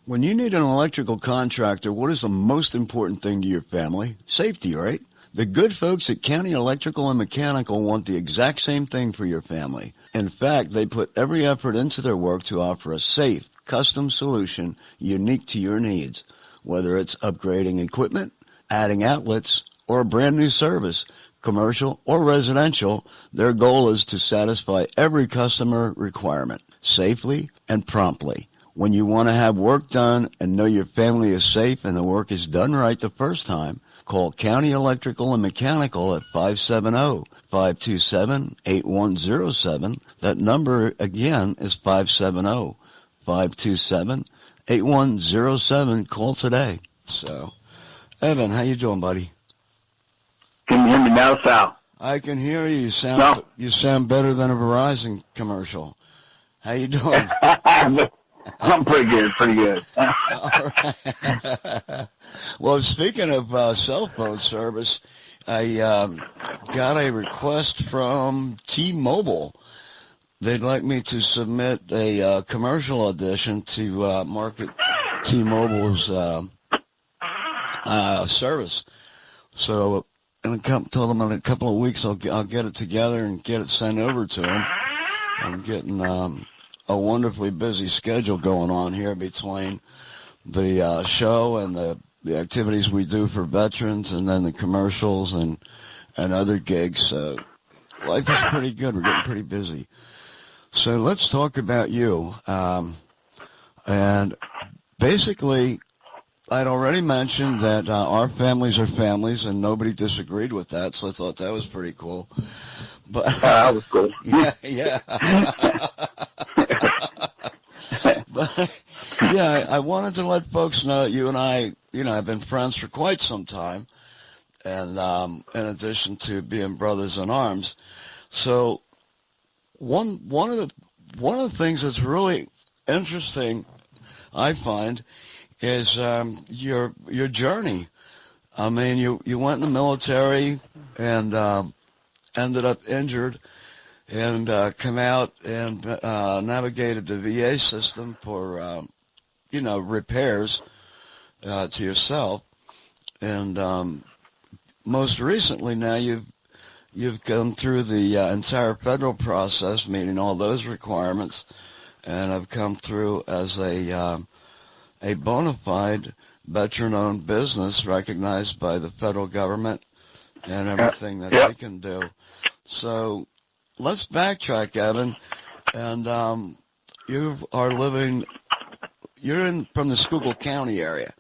When you need an electrical contractor, what is the most important thing to your family? Safety, right? The good folks at County Electrical and Mechanical want the exact same thing for your family. In fact, they put every effort into their work to offer a safe, custom solution unique to your needs. Whether it's upgrading equipment, adding outlets, or a brand new service, commercial or residential, their goal is to satisfy every customer requirement safely and promptly. When you want to have work done and know your family is safe and the work is done right the first time, call County Electrical and Mechanical at 570-527-8107. That number again is 570-527-8107. Call today. So, Evan, how you doing, buddy? Can you hear me now, Sal? I can hear you. You sound better than a Verizon commercial. How you doing? I'm pretty good. All right. Well, speaking of cell phone service, I got a request from T-Mobile. They'd like me to submit a commercial audition to market T-Mobile's service. So, told them in a couple of weeks I'll get it together and get it sent over to them. I'm getting a wonderfully busy schedule going on here between the show and the activities we do for veterans and then the commercials and other gigs. So life is pretty good. We're getting pretty busy. So let's talk about you. And basically, I'd already mentioned that our families are families, and nobody disagreed with that, so I thought that was pretty cool. But that was cool. Yeah. But, yeah, I wanted to let folks know that you and I, have been friends for quite some time, and in addition to being brothers in arms. So one of the things that's really interesting, I find, is your journey. I mean, you went in the military and ended up injured, and come out and navigated the VA system for, repairs to yourself. And most recently now you've gone through the entire federal process, meeting all those requirements, and have come through as a bona fide veteran-owned business recognized by the federal government and everything that they can do. So let's backtrack, Evan. And you're from the Schuylkill County area.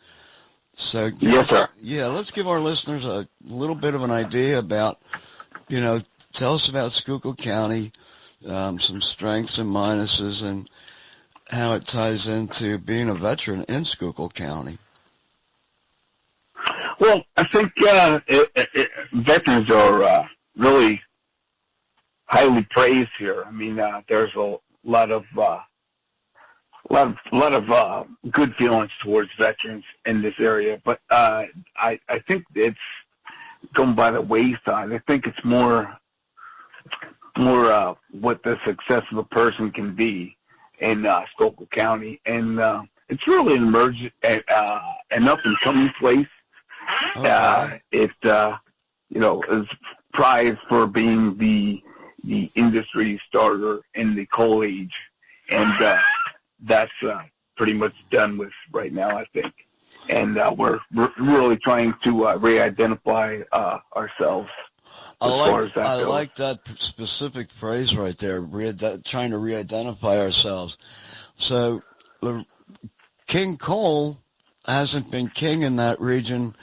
So yes, sir. Yeah, let's give our listeners a little bit of an idea about, tell us about Schuylkill County, some strengths and minuses, and how it ties into being a veteran in Schuylkill County. Well, I think veterans are really highly praised here. I mean, there's a lot of good feelings towards veterans in this area, but I think it's going by the wayside. I think it's more what the success of a person can be in Schuylkill County, and it's really an an up and coming place. Okay. It is prized for being the industry starter in the coal age, and that's pretty much done with right now, I think. And we're really trying to re-identify ourselves. I like that specific phrase right there, trying to re-identify ourselves. So King Coal hasn't been king in that region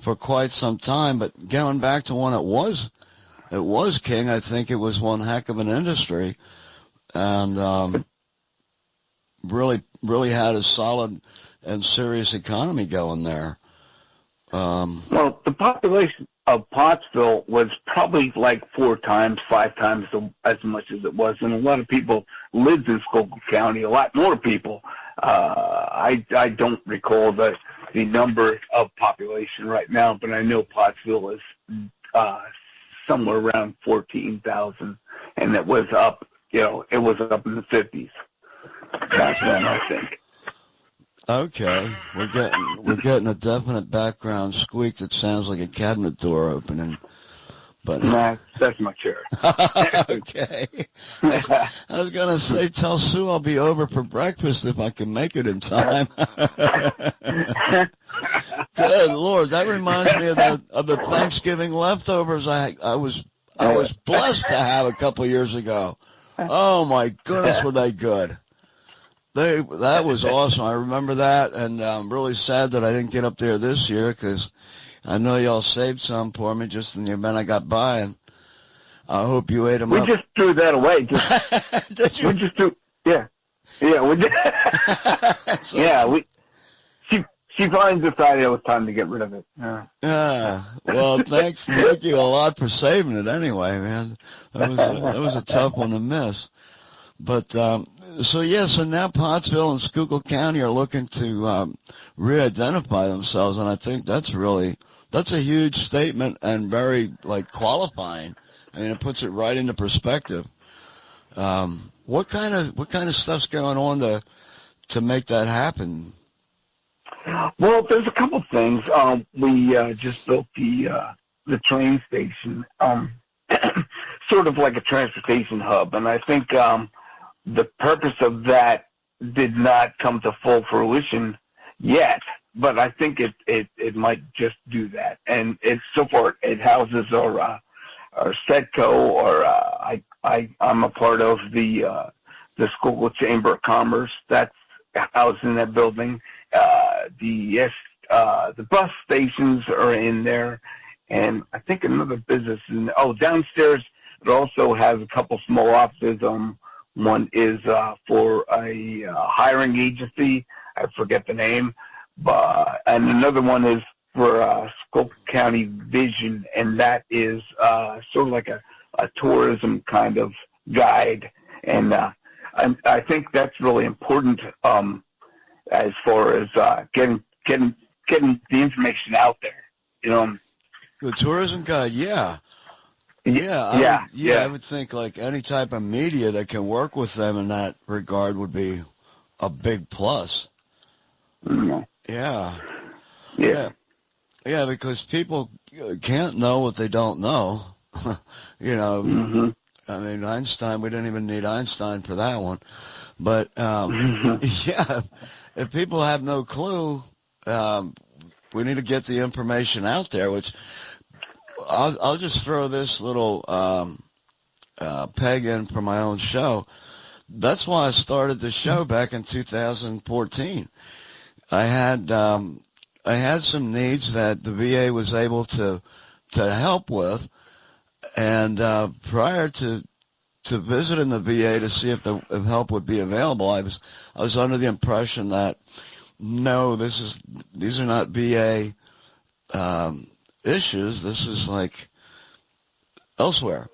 for quite some time, but going back to when it was king, I think it was one heck of an industry, and really had a solid and serious economy going there. Well, the population of Pottsville was probably like 5 times as much as it was, and a lot of people lived in Schuylkill County. A lot more people. I don't recall the number of population right now, but I know Pottsville is somewhere around 14,000, and it was up. It was up in the 50s back then, I think. Okay, we're getting a definite background squeak that sounds like a cabinet door opening. But nah, that's my chair. Okay. I was gonna say, tell Sue I'll be over for breakfast if I can make it in time. Good Lord, that reminds me of the Thanksgiving leftovers I was blessed to have a couple years ago. Oh my goodness, were they good? That was awesome. I remember that, and I'm really sad that I didn't get up there this year because I know y'all saved some for me just in the event I got by, and I hope you ate them up. We just threw that away. Did you? We just threw, yeah. We just, yeah, she finally decided it was time to get rid of it. Yeah. Well, thank you a lot for saving it anyway, man. That was a tough one to miss. But so now Pottsville and Schuylkill County are looking to re-identify themselves, and I think that's a huge statement and very qualifying. I mean, it puts it right into perspective. What kind of stuff's going on to make that happen? Well, there's a couple things. We just built the train station, sort of like a transportation hub, and I think the purpose of that did not come to full fruition yet, but I think it might just do that. And it's so far it houses our SEDCO, or I'm a part of the Schuylkill Chamber of Commerce that's housed in that building. The bus stations are in there, and I think another business downstairs it also has a couple small offices. One is for a hiring agency. I forget the name, and another one is for Schuylkill County Vision, and that is sort of like a tourism kind of guide. And I think that's really important as far as getting the information out there. The tourism guide, yeah. I would think like any type of media that can work with them in that regard would be a big plus. Mm-hmm. Yeah, because people can't know what they don't know. Mm-hmm. I mean, Einstein, we didn't even need Einstein for that one. But, if people have no clue, we need to get the information out there, which I'll just throw this little peg in for my own show. That's why I started the show back in 2014. I had some needs that the VA was able to help with, and prior to visiting the VA to see if help would be available, I was under the impression that no, these are not VA issues. This is like elsewhere.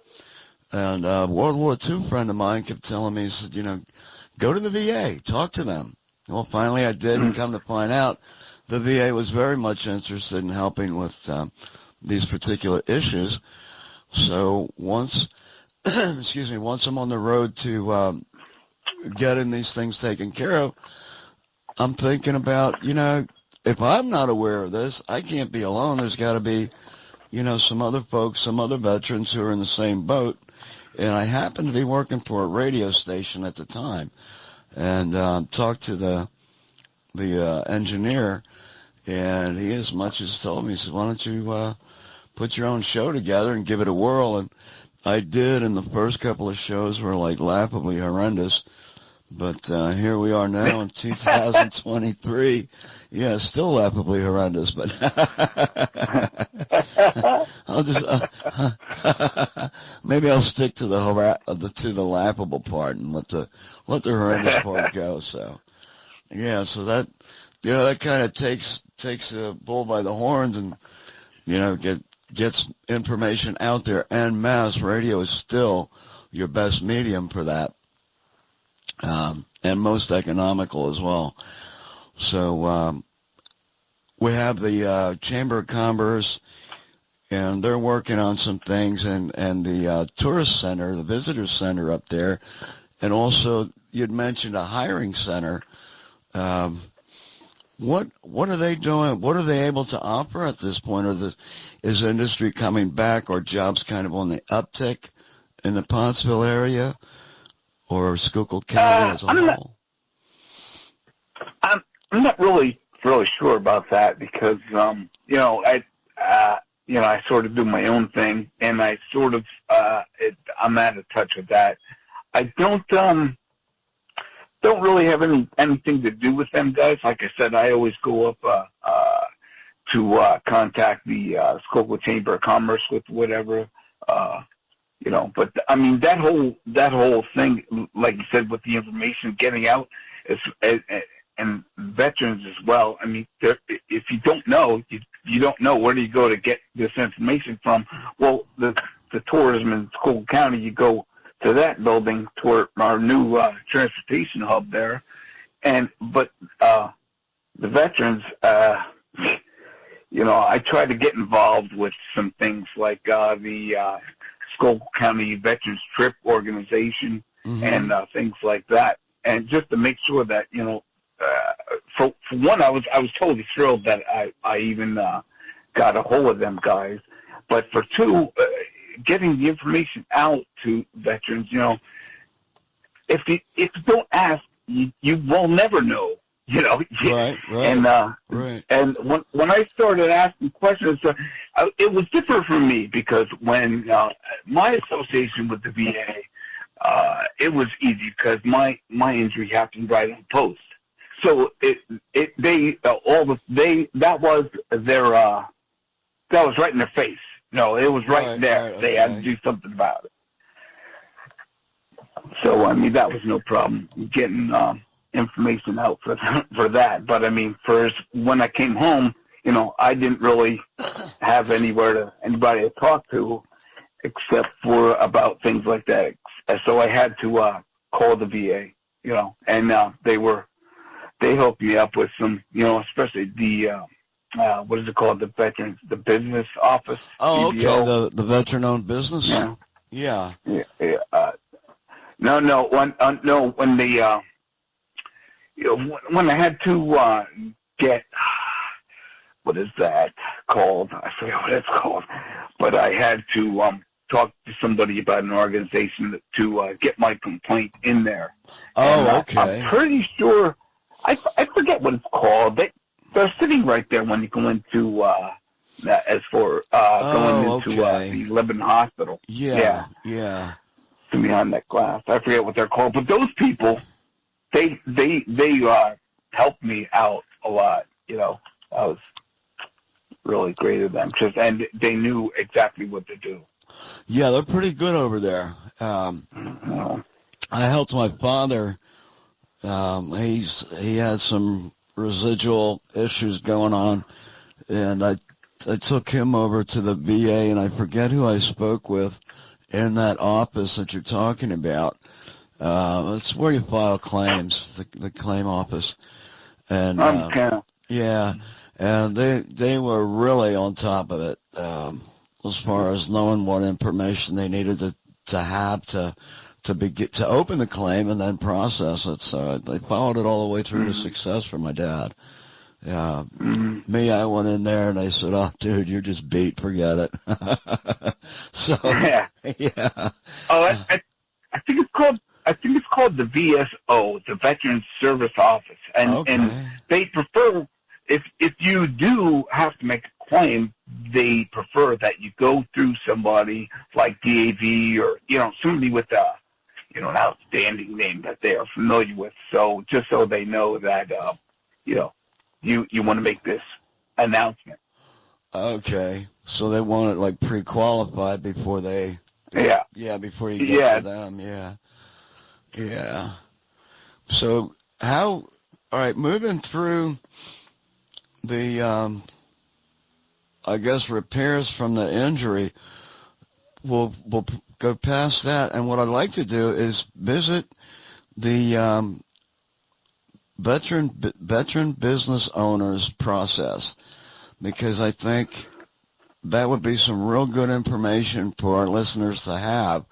And World War II friend of mine kept telling me, he said, go to the VA, talk to them. Well, finally I did, and come to find out the VA was very much interested in helping with these particular issues. So once I'm on the road to getting these things taken care of, I'm thinking about, if I'm not aware of this, I can't be alone. There's got to be, some other folks, some other veterans who are in the same boat. And I happened to be working for a radio station at the time, and talked to the engineer, and he as much as told me, he said, why don't you put your own show together and give it a whirl? And I did, and the first couple of shows were like laughably horrendous. But here we are now in 2023. Yeah, still laughably horrendous, but I'll just maybe I'll stick to the laughable part and let the horrendous part go. So so that that kind of takes the bull by the horns, and gets information out there. And mass radio is still your best medium for that. And most economical as well. So we have the Chamber of Commerce, and they're working on some things, and the tourist center, the visitor center up there, and also you'd mentioned a hiring center. what are they doing? What are they able to offer at this point? Is the industry coming back, or jobs kind of on the uptick in the Pottsville area, or Schuylkill County as a whole? I'm not really sure about that because I sort of do my own thing, and I sort of I'm out of touch with that. I don't really have anything to do with them guys. Like I said, I always go up to contact the Schuylkill Chamber of Commerce with whatever, But I mean that whole thing, like you said, with the information getting out, and veterans as well. I mean, if you don't know, you don't know where do you go to get this information from. Well, the tourism in Schuylkill County, you go to that building, to our new transportation hub there, but the veterans, I try to get involved with some things like the Schuylkill County Veterans Trip Organization and things like that, and just to make sure that for one, I was totally thrilled that I even got a hold of them guys, but for two, getting the information out to veterans, if you don't ask, you will never know, Right. And right. And when I started asking questions, it was different for me because when my association with the VA, it was easy because my injury happened right on post. So that was right in their face. It was right there. Right, they had to do something about it. So, I mean, that was no problem getting information out for that. But, I mean, when I came home, I didn't really have anybody to talk to except for about things like that. So I had to call the VA, and they hooked me up with some, especially the what is it called? The business office. Oh, BBO. okay. The veteran-owned business. Yeah. Yeah. No. When the when I had to get, what is that called? I forget what it's called. But I had to talk to somebody about an organization to get my complaint in there. Oh, okay. I'm pretty sure. I forget what it's called. They're sitting right there when you go into going into the Lebanon Hospital. Yeah. Behind that glass. I forget what they're called. But those people, they helped me out a lot. I was really great at them. And they knew exactly what to do. Yeah, they're pretty good over there. I helped my father. He had some residual issues going on, and I took him over to the VA, and I forget who I spoke with in that office that you're talking about. It's where you file claims, the claim office, and yeah, and they were really on top of it as far as knowing what information they needed to have to open the claim and then process it. So they followed it all the way through to success for my dad. Yeah. Me, I went in there and they said, "Oh, dude, you're just beat. Forget it." So yeah. Oh, I think it's called the VSO, the Veterans Service Office, and they prefer if you do have to make a claim, they prefer that you go through somebody like DAV or somebody with an outstanding name that they are familiar with. So just so they know that, you want to make this announcement. Okay. So they want it like pre-qualified before they. Yeah. Before you get to them. Yeah. So all right, moving through the, I guess, repairs from the injury, we'll go past that, and what I'd like to do is visit the veteran business owners process, because I think that would be some real good information for our listeners to have,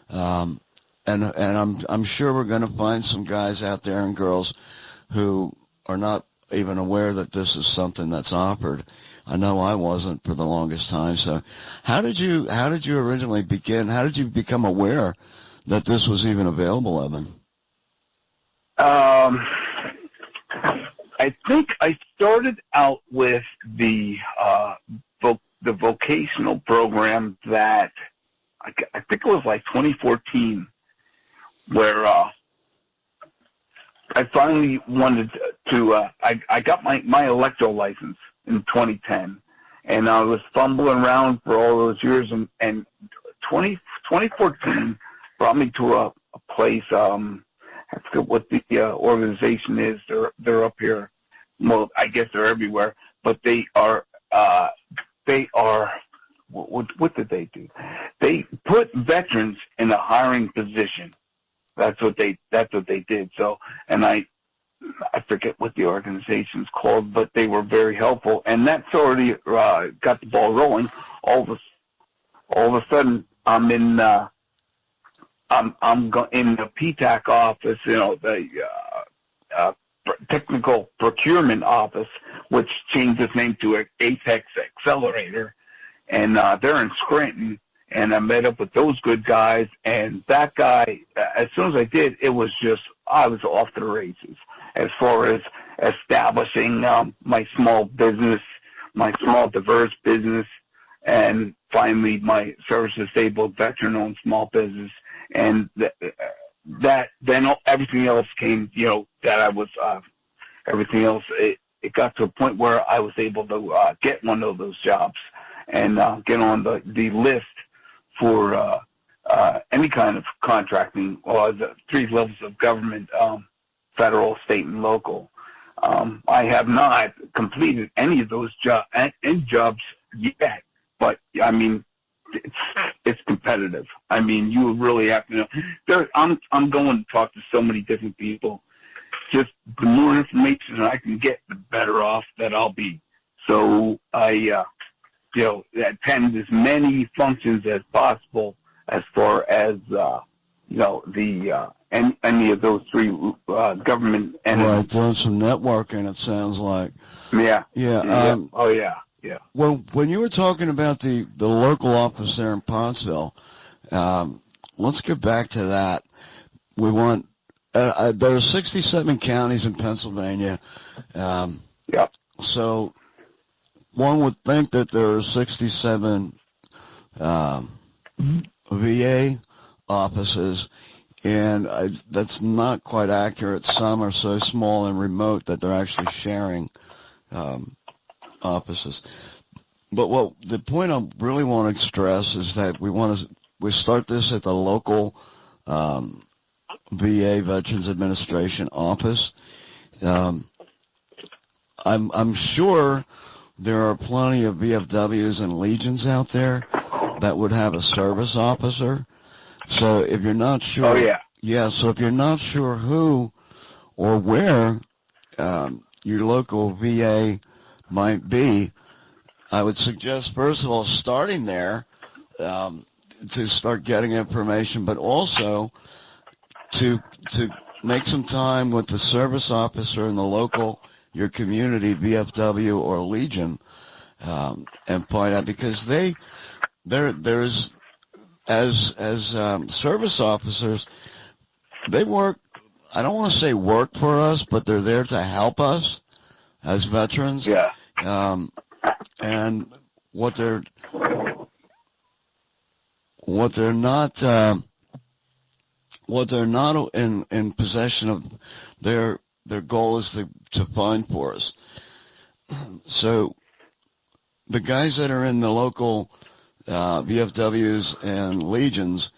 and I'm sure we're going to find some guys out there and girls who are not even aware that this is something that's offered. I know I wasn't for the longest time. So how did you originally begin? How did you become aware that this was even available, Evan? I think I started out with the vocational program that I think it was like 2014, where I finally wanted to. I got my electro license in 2010, and I was fumbling around for all those years, and 2014 brought me to a place. I forget what the organization is. They're up here. Well, I guess they're everywhere, but they are. What did they do? They put veterans in a hiring position. That's what they did. So, and I forget what the organization's called, but they were very helpful, and that's already got the ball rolling. All of a sudden, I'm in the PTAC office, the technical procurement office, which changed its name to Apex Accelerator, and they're in Scranton. And I met up with those good guys, and that guy, as soon as I did, it was just, I was off to the races as far as establishing my small business, my small diverse business, and finally my service-disabled veteran-owned small business. And that then everything else came, that I was, everything else, it got to a point where I was able to get one of those jobs and get on the list for any kind of contracting, or the 3 levels of government, federal, state, and local. I have not completed any of those jobs yet, but I mean, it's competitive. I mean, you really have to know. I'm going to talk to so many different people. Just the more information I can get, the better off that I'll be. So I attend as many functions as possible as far as, any of those 3 government entities. Right, doing some networking, it sounds like. Yeah. Yeah. Oh, yeah. Yeah. Well, when you were talking about the local office there in Pottsville, let's get back to that. We want, there are 67 counties in Pennsylvania. Yeah. So one would think that there are 67 VA offices, and that's not quite accurate. Some are so small and remote that they're actually sharing offices. But the point I really want to stress is that we start this at the local VA Veterans Administration office. I'm sure there are plenty of VFWs and Legions out there that would have a service officer. So if you're not sure, oh yeah, so if you're not sure who or where your local VA might be, I would suggest first of all starting there to start getting information, but also to make some time with the service officer in the local, your community VFW or Legion, and find out, because there's as service officers, they work. I don't want to say work for us, but they're there to help us as veterans. Yeah. And what they're not in possession of, their goal is to find for us. So the guys that are in the local VFWs and Legions,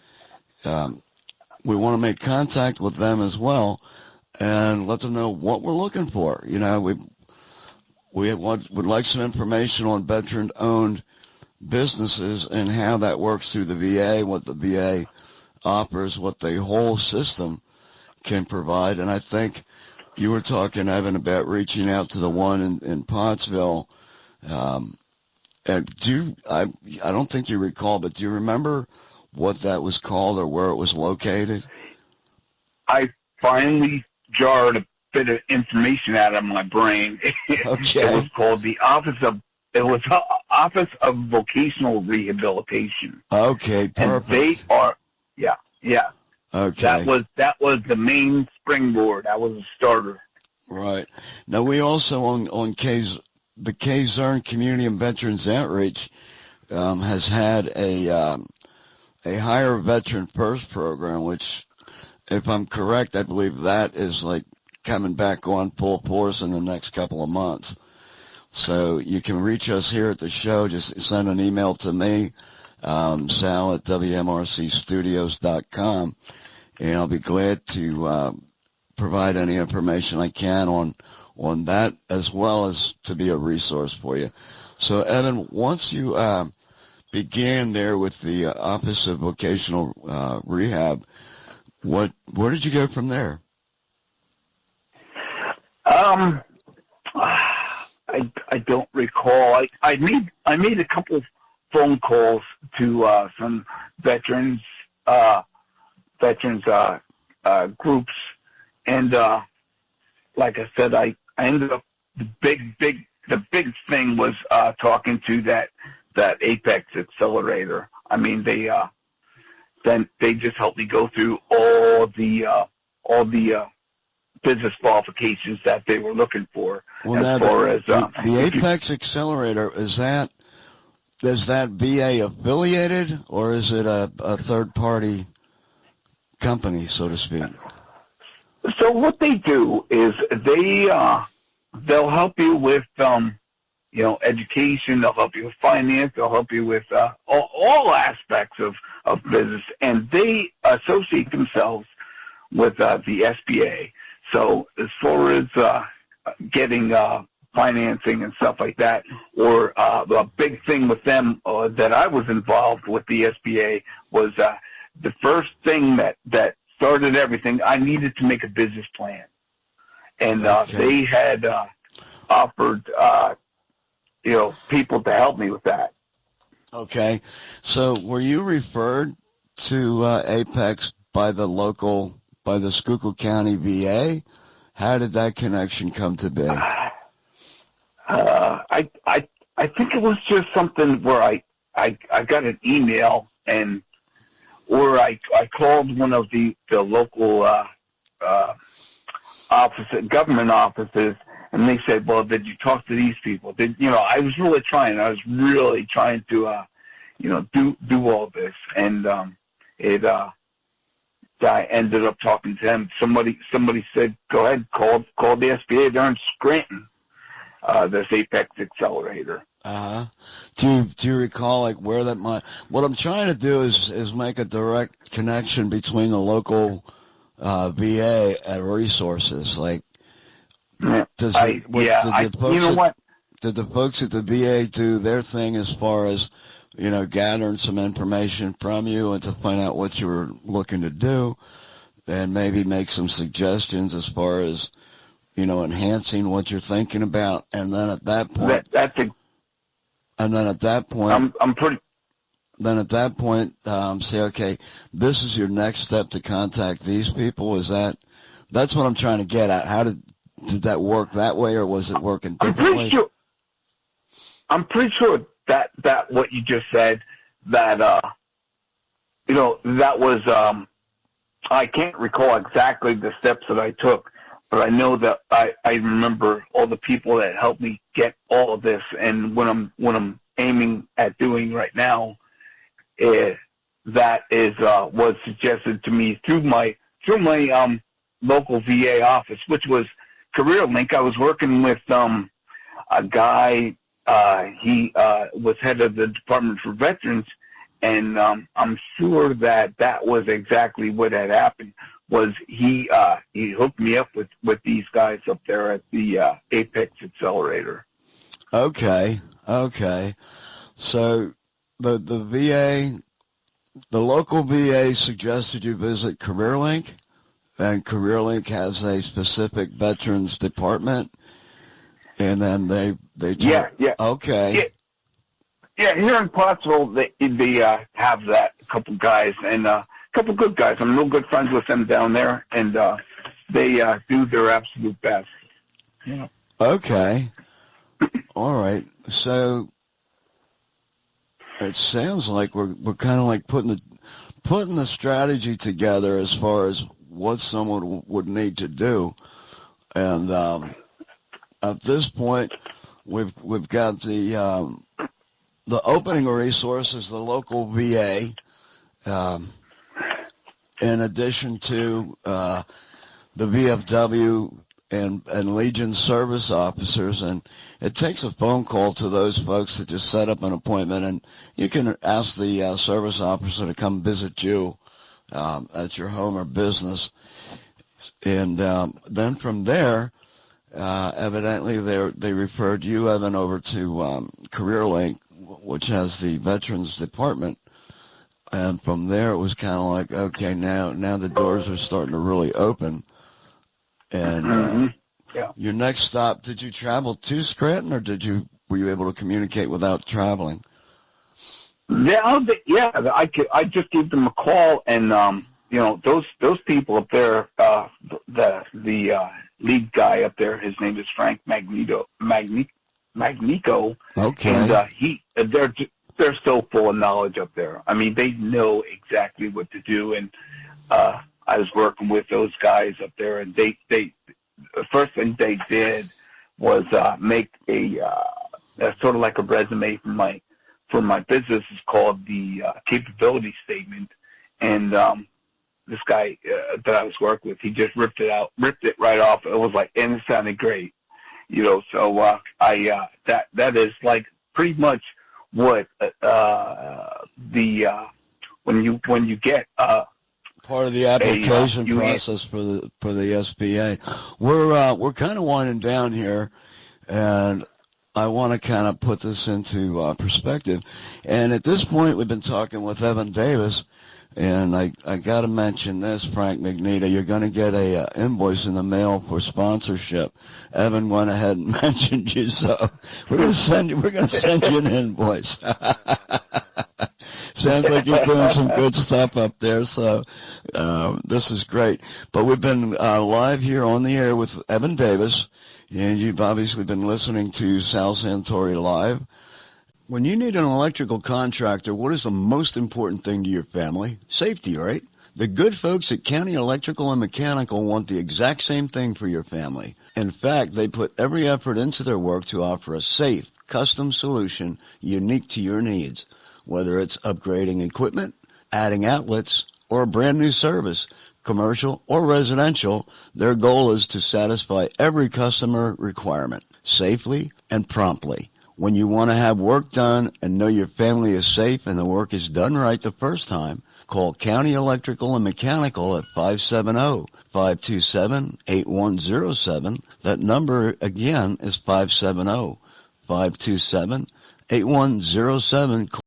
we want to make contact with them as well and let them know what we're looking for. We would like some information on veteran-owned businesses and how that works through the VA, what the VA offers, what the whole system can provide. And I think you were talking, Evan, about reaching out to the one in Pottsville. And I don't think you recall, but do you remember what that was called or where it was located? I finally jarred a bit of information out of my brain. Okay. It was called the Office of Vocational Rehabilitation. Okay, perfect. And they are, yeah. Okay. That was the main springboard. That was a starter. Right. Now, we also on the K-Zern Community and Veterans Outreach has had a Hire Veteran First program, which, if I'm correct, I believe that is like coming back on full force in the next couple of months. So you can reach us here at the show. Just send an email to me, Sal at WMRCstudios.com, and I'll be glad to provide any information I can on that, as well as to be a resource for you. So, Evan, once you began there with the Office of Vocational Rehab, where did you go from there? I don't recall. I made a couple phone calls to some veterans groups, and like I said, I ended up the big thing was talking to that Apex Accelerator. I mean, they just helped me go through all the business qualifications that they were looking for. Well, as now far as the Apex Accelerator, is that VA affiliated, or is it a third party company, so to speak? So what they do is they'll help you with education, they'll help you with finance, they'll help you with all aspects of business, and they associate themselves with the SBA. So as far as getting financing and stuff like that, or the big thing with them that I was involved with the SBA was the first thing that started everything. I needed to make a business plan, and they had offered people to help me with that. Okay, so were you referred to Apex by the Schuylkill County VA? How did that connection come to be? I think it was just something where I got an email, or I called one of the local government offices, and they said, "Well, did you talk to these people?" I was really trying. I was really trying to do all this, and I ended up talking to them. Somebody said, "Go ahead, call the SBA. They're in Scranton. This Apex Accelerator." Do you recall like where that might? What I'm trying to do is make a direct connection between the local VA and resources. Like, did the folks at the VA do their thing as far as gathering some information from you and to find out what you were looking to do, and maybe make some suggestions as far as enhancing what you're thinking about, and then at that point, say, okay, this is your next step to contact these people. That's what I'm trying to get at. How did that work that way, or was it working differently? I'm pretty sure that what you just said, that that was I can't recall exactly the steps that I took, but I know that I remember all the people that helped me get all of this, and what I'm aiming at doing right now that is was suggested to me through my local VA office, which was CareerLink. I was working with a guy. He was head of the Department for Veterans, and I'm sure that was exactly what had happened. Was he hooked me up with these guys up there at the Apex Accelerator. Okay. So the VA, the local VA suggested you visit CareerLink, and CareerLink has a specific veterans department, and then they yeah. Okay. Yeah, here in Pottsville, they have that, a couple guys, and a couple good guys. I'm real good friends with them down there, and they do their absolute best. You know. Okay. All right. So it sounds like we're kind of like putting the strategy together as far as what someone would need to do, and at this point, we've got the opening resources, the local VA, in addition to the VFW and Legion service officers, and it takes a phone call to those folks to just set up an appointment, and you can ask the service officer to come visit you at your home or business, and then from there, evidently they referred you, Evan, over to CareerLink, which has the Veterans Department, and from there it was kind of like, okay, now the doors are starting to really open. And yeah. Your next stop, did you travel to Scranton, or were you able to communicate without traveling? Yeah, I just gave them a call, and those people up there, the lead guy up there, his name is Frank Magnico. Okay. And they're so full of knowledge up there. I mean, they know exactly what to do, and I was working with those guys up there, and they the first thing they did was make a sort of like a resume for my business. It's called the capability statement, and this guy that I was working with, he just ripped it right off. It was like, and it sounded great, So that is like pretty much what when you get part of the application process for the SBA. We're kind of winding down here, and I want to kind of put this into perspective. And at this point, we've been talking with Evan Davis, and I got to mention this, Frank Magnico. You're going to get a invoice in the mail for sponsorship. Evan went ahead and mentioned you, so we're going to send you an invoice. Sounds like you're doing some good stuff up there, so this is great. But we've been live here on the air with Evan Davis, and you've obviously been listening to Sal Santori Live. When you need an electrical contractor, what is the most important thing to your family? Safety, right? The good folks at County Electrical and Mechanical want the exact same thing for your family. In fact, they put every effort into their work to offer a safe, custom solution unique to your needs. Whether it's upgrading equipment, adding outlets, or a brand new service, commercial or residential, their goal is to satisfy every customer requirement safely and promptly. When you want to have work done and know your family is safe and the work is done right the first time, call County Electrical and Mechanical at 570-527-8107. That number again is 570-527-8107.